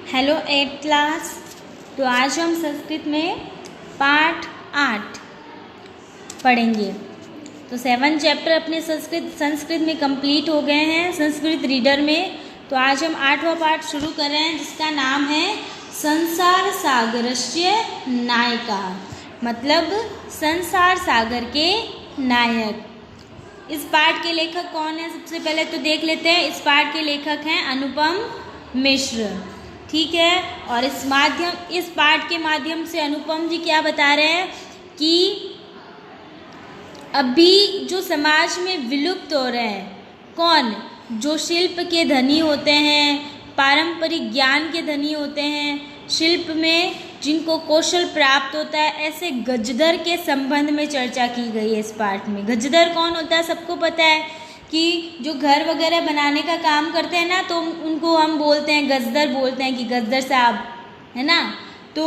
Hello 8th class. तो आज हम संस्कृत में पाठ 8 पढ़ेंगे। तो 7 चैप्टर अपने संस्कृत में कंप्लीट हो गए हैं संस्कृत रीडर में। तो आज हम 8वां पाठ शुरू कर रहे हैं जिसका नाम है संसार सागरस्य नायकः, मतलब संसार सागर के नायक। इस पाठ के लेखक कौन है सबसे पहले तो देख लेते हैं। इस पाठ के लेखक हैं अनुपम मिश्र, ठीक है। और इस पाठ के माध्यम से अनुपम जी क्या बता रहे हैं कि अभी जो समाज में विलुप्त हो रहे हैं, कौन, जो शिल्प के धनी होते हैं, पारंपरिक ज्ञान के धनी होते हैं, शिल्प में जिनको कौशल प्राप्त होता है, ऐसे गजदर के संबंध में चर्चा की गई है इस पाठ में। गजदर कौन होता है सबको पता है कि जो घर वगैरह बनाने का काम करते हैं ना, तो उनको हम बोलते हैं गजदर, बोलते हैं कि गजदर साहब, है ना। तो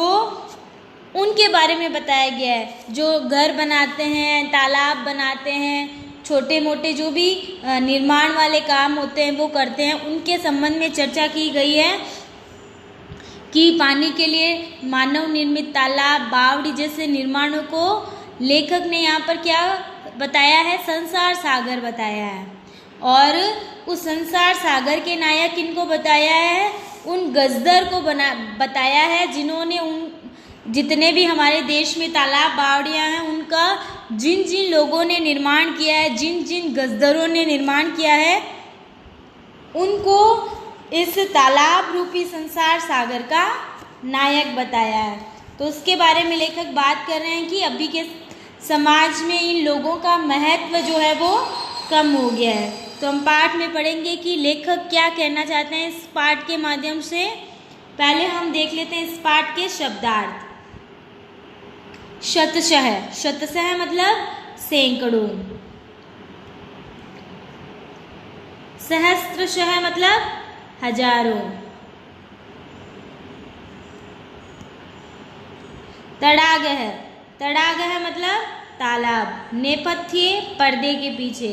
उनके बारे में बताया गया है, जो घर बनाते हैं, तालाब बनाते हैं, छोटे मोटे जो भी निर्माण वाले काम होते हैं वो करते हैं, उनके संबंध में चर्चा की गई है कि पानी के लिए मानव निर्मित तालाब, बावड़ी जैसे निर्माणों को लेखक ने यहाँ पर क्या बताया है, संसार सागर बताया है। और उस संसार सागर के नायक किनको बताया है, उन गजदर को बताया है जिन्होंने जितने भी हमारे देश में तालाब बावड़ियाँ हैं उनका जिन जिन लोगों ने निर्माण किया है, जिन जिन गजदरों ने निर्माण किया है, उनको इस तालाब रूपी संसार सागर का नायक बताया है। तो उसके बारे में लेखक बात कर रहे हैं कि अभी के समाज में इन लोगों का महत्व जो है वो कम हो गया है। तो हम पाठ में पढ़ेंगे कि लेखक क्या कहना चाहते हैं इस पाठ के माध्यम से। पहले हम देख लेते हैं इस पाठ के शब्दार्थ। शतशः, शतशः मतलब सैकड़ों, सहस्त्रशः मतलब हजारों, तड़ागः, तड़ागः मतलब तालाब, नेपथ्य पर्दे के पीछे,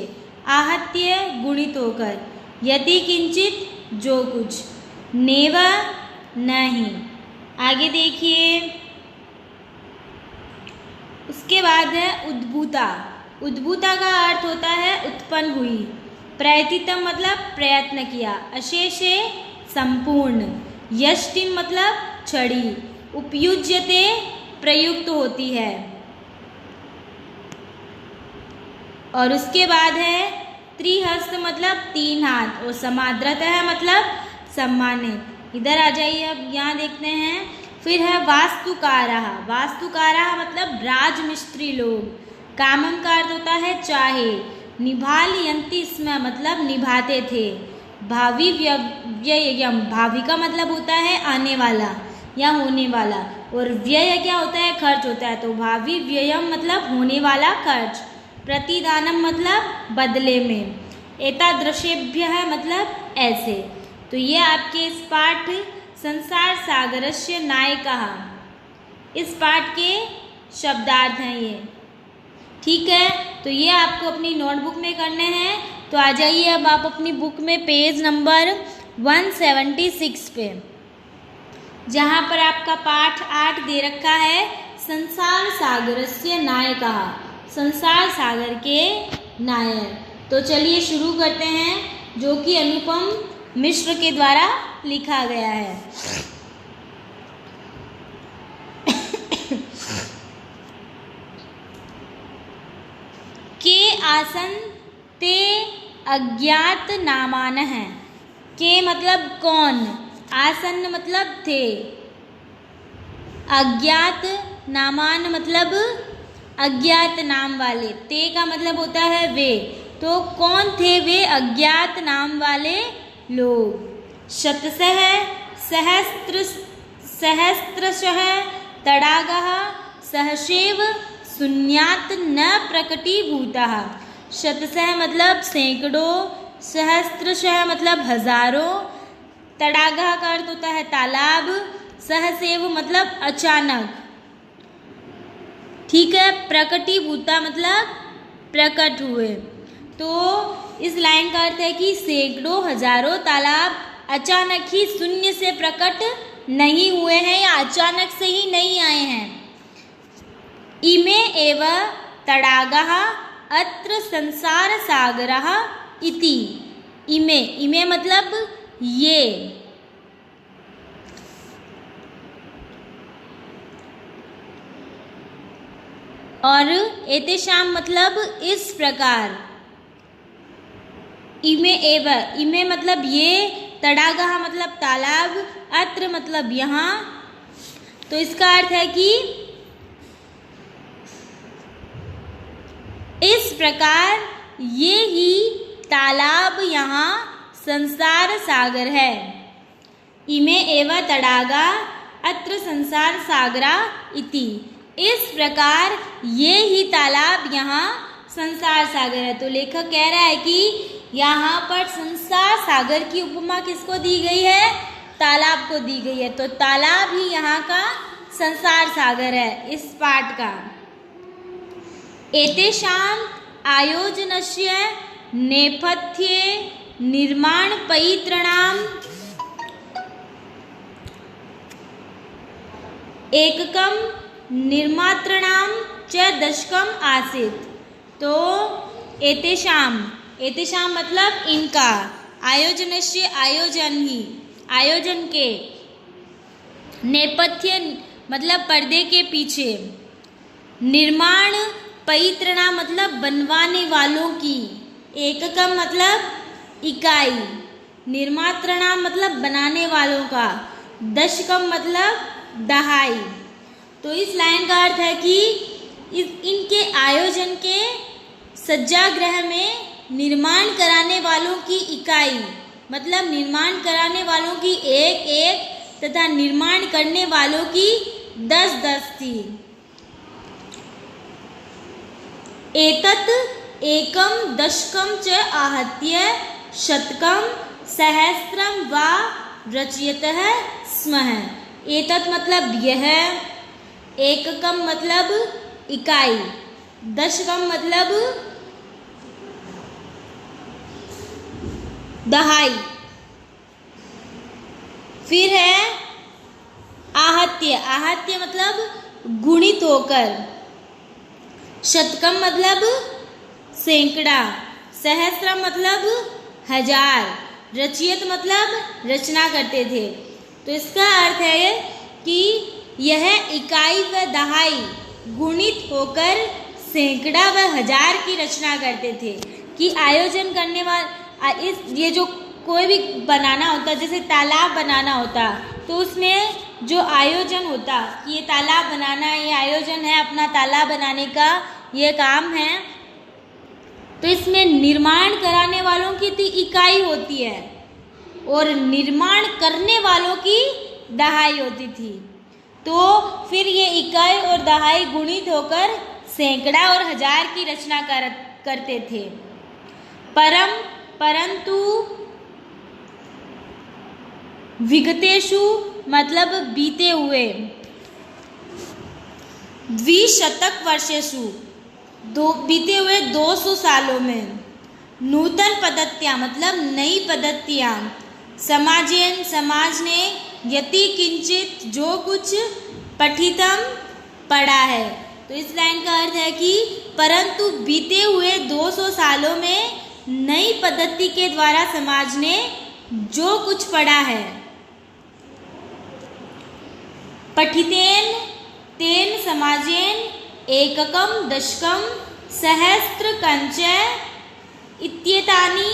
आहत्य गुणित होकर, यदि किंचित जो कुछ, नेव नहीं। आगे देखिए, उसके बाद है उद्भूता। उद्भूता का अर्थ होता है उत्पन्न हुई। प्रयतितम मतलब प्रयत्न किया। अशेषे संपूर्ण। यष्टिम मतलब छड़ी। उपयुज्यते प्रयुक्त होती है। और उसके बाद है त्रिहस्त मतलब 3 हाथ। और समाद्रतः मतलब सम्मानित। इधर आ जाइए, अब यहाँ देखते हैं। फिर है वास्तुकारः। वास्तुकारः मतलब राजमिस्त्री लोग। कामम का अर्थ होता है चाहे। निभालयन्ति स्म मतलब निभाते थे। भावी व्ययम, भावी का मतलब होता है आने वाला या होने वाला, और व्यय क्या होता है, खर्च होता है। तो भावी व्ययम मतलब होने वाला खर्च। प्रतिदानम मतलब बदले में। एतादृशेभ्यः मतलब ऐसे। तो ये आपके इस पाठ संसार सागरस्य नायकः, इस पाठ के शब्दार्थ हैं ये, ठीक है। तो ये आपको अपनी नोटबुक में करने हैं। तो आ जाइए अब आप अपनी बुक में पेज नंबर 176 पे, जहाँ पर आपका पाठ 8 दे रखा है संसार सागरस्य नायकः, संसार सागर के नायक। तो चलिए शुरू करते हैं, जो कि अनुपम मिश्र के द्वारा लिखा गया है। के आसन ते अज्ञात नामान है। के मतलब कौन, आसन मतलब थे, अज्ञात नामान मतलब अज्ञात नाम वाले, ते का मतलब होता है वे। तो कौन थे वे अज्ञात नाम वाले लोग। शतशः सहस्त्रशः तड़ागः सहसेव शून्यात् न प्रकटीभूतः। शतशः मतलब सैकड़ों, सहस्त्रशः मतलब हजारों, तड़ागः का अर्थ होता है तालाब, सहसेव मतलब अचानक, ठीक है। प्रकटीभूता मतलब प्रकट हुए। तो इस लाइन का अर्थ है कि सैकड़ों हजारों तालाब अचानक ही शून्य से प्रकट नहीं हुए हैं या अचानक से ही नहीं आए हैं। इमे एव तडागः अत्र संसार सागरः इति। इमे, इमे मतलब ये, और एतेषाम मतलब इस प्रकार। इमे एव, इमे मतलब ये, तडागः मतलब तालाब, अत्र मतलब यहाँ। तो इसका अर्थ है कि इस प्रकार ये ही तालाब यहाँ संसार सागर है। इमे एव तडागा अत्र संसार सागरा इति। इस प्रकार ये ही तालाब यहाँ संसार सागर है। तो लेखक कह रहा है कि यहाँ पर संसार सागर की उपमा किसको दी गई है? तालाब को दी गई है। तो तालाब ही यहाँ का संसार सागर है इस पाठ का। एतेषाम् आयोजनस्य नेपथ्ये निर्माणपैतॄणाम् एककं निर्मातॄणां च दशकम् आसीत्। तो एतेषाम्, एतेषाम् मतलब इनका, आयोजनस्य आयोजन ही, आयोजन के, नेपथ्य मतलब पर्दे के पीछे, निर्माण पैतृणा मतलब बनवाने वालों की, एककम मतलब इकाई, निर्मात्रणा मतलब बनाने वालों का, दशकम मतलब दहाई। तो इस लाइन का अर्थ है कि इनके आयोजन के सज्जागृह में निर्माण कराने वालों की इकाई मतलब निर्माण कराने वालों की एक एक तथा निर्माण करने वालों की 10-10 थी। एतत् एकम दशकम च आहत्य शतकम सहस्त्रम वा रचयतः स्म। एतत् मतलब यह, एककम मतलब इकाई, दशकम मतलब दहाई, फिर है आहत्य, आहत्य मतलब गुणित होकर, शतकम मतलब सैकड़ा, सहस्त्रम मतलब हजार, रचयत मतलब रचना करते थे। तो इसका अर्थ है कि यह इकाई व दहाई गुणित होकर सैकड़ा व हजार की रचना करते थे। कि आयोजन करने वाला ये जो कोई भी बनाना होता, जैसे तालाब बनाना होता, तो उसमें जो आयोजन होता कि ये तालाब बनाना है, ये आयोजन है अपना तालाब बनाने का, ये काम है, तो इसमें निर्माण कराने वालों की तो इकाई होती है और निर्माण करने वालों की दहाई होती थी। तो फिर ये इकाई और दहाई गुणित होकर सैकड़ा और हजार की रचना करते थे। परंतु विगतेषु मतलब बीते हुए, द्विशतक वर्षेषु बीते हुए 200 सालों में, नूतन पद्धतियाँ मतलब नई पद्धतियाँ, समाजेन समाज ने यति किंचित जो कुछ पठितम पढ़ा है। तो इस लाइन का अर्थ है कि परंतु बीते हुए 200 सालों में नई पद्धति के द्वारा समाज ने जो कुछ पढ़ा है, पठितेन तेन समाजेन एककम दशकम सहस्त्रकंच इत्येतानि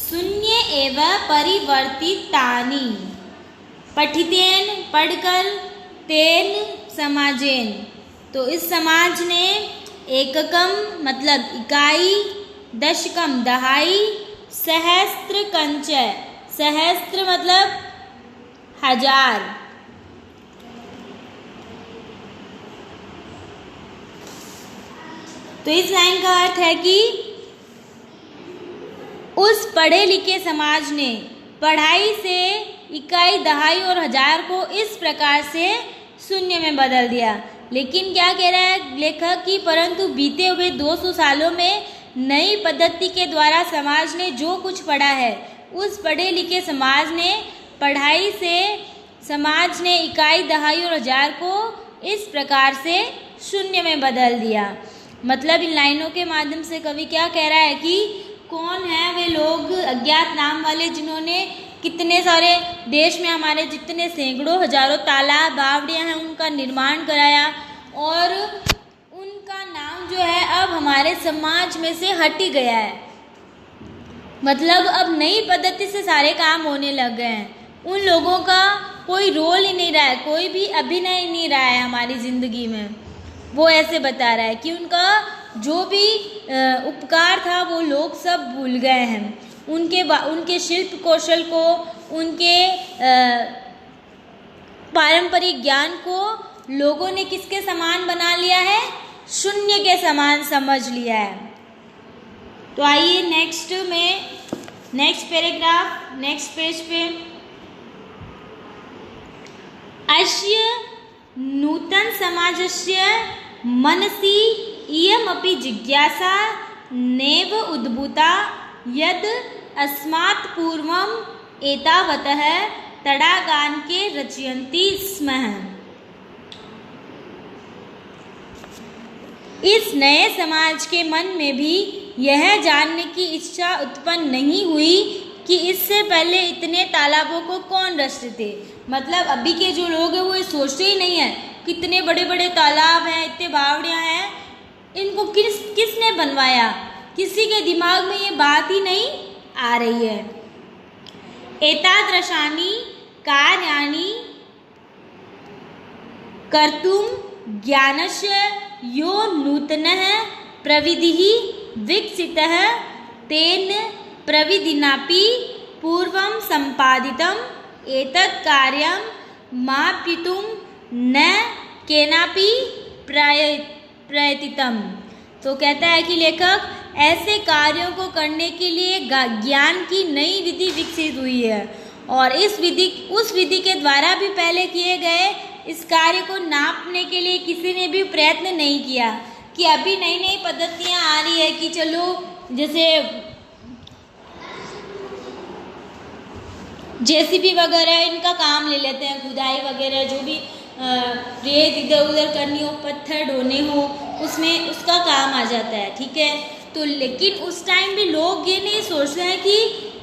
शून्य एव परिवर्तितानि। पठितेन पढ़कर, तेन समाजेन तो इस समाज ने, एककम मतलब इकाई, दशकम दहाई, सहस्त्रकंच सहस्त्र मतलब हजार। तो इस लाइन का अर्थ है कि उस पढ़े लिखे समाज ने पढ़ाई से इकाई, दहाई और हजार को इस प्रकार से शून्य में बदल दिया। लेकिन क्या कह रहा है लेखक कि परंतु बीते हुए 200 सालों में नई पद्धति के द्वारा समाज ने जो कुछ पढ़ा है, उस पढ़े लिखे समाज ने पढ़ाई से समाज ने इकाई, दहाई और हजार को इस प्रकार से शून्य में बदल दिया। मतलब इन लाइनों के माध्यम से कवि क्या कह रहा है कि कौन है वे लोग अज्ञात नाम वाले जिन्होंने कितने सारे देश में हमारे जितने सैकड़ों हजारों तालाब बावड़ियाँ हैं उनका निर्माण कराया, और उनका नाम जो है अब हमारे समाज में से हट ही गया है। मतलब अब नई पद्धति से सारे काम होने लग गए हैं। उन लोगों का कोई रोल ही नहीं रहा है, कोई भी अभिनय ही नहीं रहा है हमारी ज़िंदगी में। वो ऐसे बता रहा है कि उनका जो भी उपकार था वो लोग सब भूल गए हैं। उनके शिल्प कौशल को, उनके पारंपरिक ज्ञान को लोगों ने किसके समान बना लिया है? शून्य के समान समझ लिया है। तो आइए नेक्स्ट पैराग्राफ, नेक्स्ट पेज पे। अस्य नूतन समाजस्य मनसि इयमपि जिज्ञासा नैव उद्भूता यद् अस्मात् पूर्वम् एतावतः तडागान् के रचयन्ति स्म। इस नए समाज के मन में भी यह जानने की इच्छा उत्पन्न नहीं हुई कि इससे पहले इतने तालाबों को कौन रचते थे। मतलब अभी के जो लोग हैं वो ये सोचते ही नहीं है कितने बड़े बड़े तालाब हैं, इतने बावड़ियाँ हैं, इनको किसने बनवाया। किसी के दिमाग में ये बात ही नहीं आ रही है। एतादृशानि कार्याणि कर्तुं ज्ञानस्य यो नूतनः प्रविधिः विकसितः तेन प्रविधिनापि पूर्वं सम्पादितम् एतत् कार्यं मापितुं न केनापि प्रयतितम्। तो कहता है कि लेखक ऐसे कार्यों को करने के लिए ज्ञान की नई विधि विकसित हुई है, और उस विधि के द्वारा भी पहले किए गए इस कार्य को नापने के लिए किसी ने भी प्रयत्न नहीं किया। कि अभी नई नई पद्धतियाँ आ रही है कि चलो जैसे जेसीबी वगैरह इनका काम ले लेते हैं, खुदाई वगैरह जो भी रेत इधर उधर करनी हो, पत्थर ढोने हो, उसमें उसका काम आ जाता है। ठीक है, तो लेकिन उस टाइम भी लोग ये नहीं सोचते हैं कि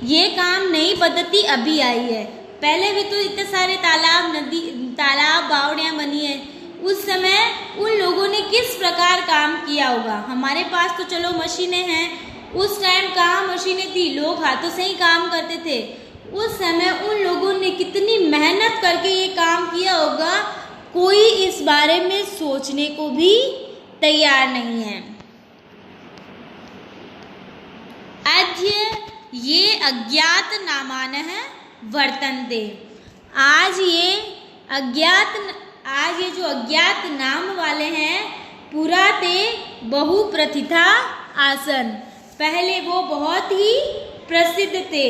ये काम नई पद्धति अभी आई है। पहले भी तो इतने सारे तालाब बावड़ियाँ बनी है। उस समय उन लोगों ने किस प्रकार काम किया होगा। हमारे पास तो चलो मशीनें हैं, उस टाइम कहाँ मशीनें थी, लोग हाथों से ही काम करते थे। उस समय उन लोगों ने कितनी मेहनत करके ये काम किया होगा, कोई इस बारे में सोचने को भी तैयार नहीं है। अद्य ये अज्ञात नामानः वर्तन्ते। आज ये जो अज्ञात नाम वाले हैं, पुरा ते बहु प्रथिता आसन, पहले वो बहुत ही प्रसिद्ध थे।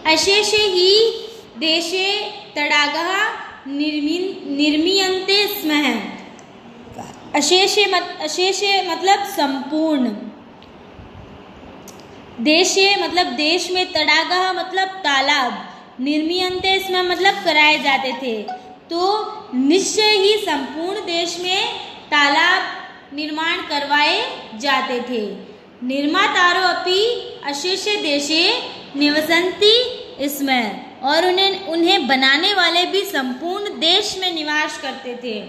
अशेषे ही देशे तडागः निर्मीयन्ते स्म। अशेषे मतलब संपूर्ण, देशे मतलब देश में, तडागः मतलब तालाब, निर्मीयन्ते स्म मतलब कराए जाते थे। तो निश्चय ही संपूर्ण देश में तालाब निर्माण करवाए जाते थे। निर्मातारो अपि अशेषे देशे निवसन्ति स्म, और उन्हें बनाने वाले भी संपूर्ण देश में निवास करते थे।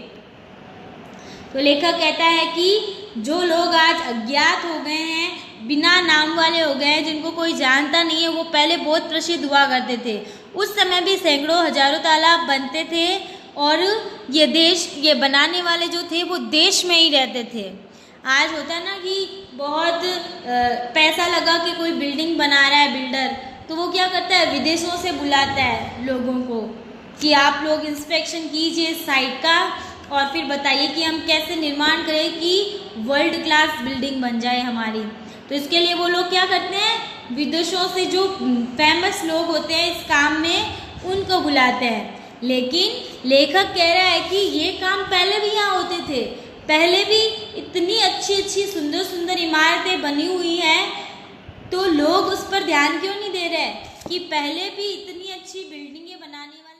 तो लेखक कहता है कि जो लोग आज अज्ञात हो गए हैं, बिना नाम वाले हो गए हैं, जिनको कोई जानता नहीं है, वो पहले बहुत प्रसिद्ध हुआ करते थे। उस समय भी सैकड़ों हजारों तालाब बनते थे, और ये बनाने वाले जो थे वो देश में ही रहते थे। आज होता है ना कि बहुत पैसा लगा के कोई बिल्डिंग बना रहा है बिल्डर, तो वो क्या करता है, विदेशों से बुलाता है लोगों को कि आप लोग इंस्पेक्शन कीजिए इस साइट का, और फिर बताइए कि हम कैसे निर्माण करें कि वर्ल्ड क्लास बिल्डिंग बन जाए हमारी। तो इसके लिए वो लोग क्या करते हैं, विदेशों से जो फेमस लोग होते हैं इस काम में, उनको बुलाते हैं। लेकिन लेखक कह रहा है कि ये काम पहले भी यहाँ होते थे, पहले भी इतनी अच्छी अच्छी सुंदर सुंदर इमारतें बनी हुई हैं, तो लोग उस पर ध्यान क्यों नहीं दे रहे कि पहले भी इतनी अच्छी बिल्डिंगें बनाने वाले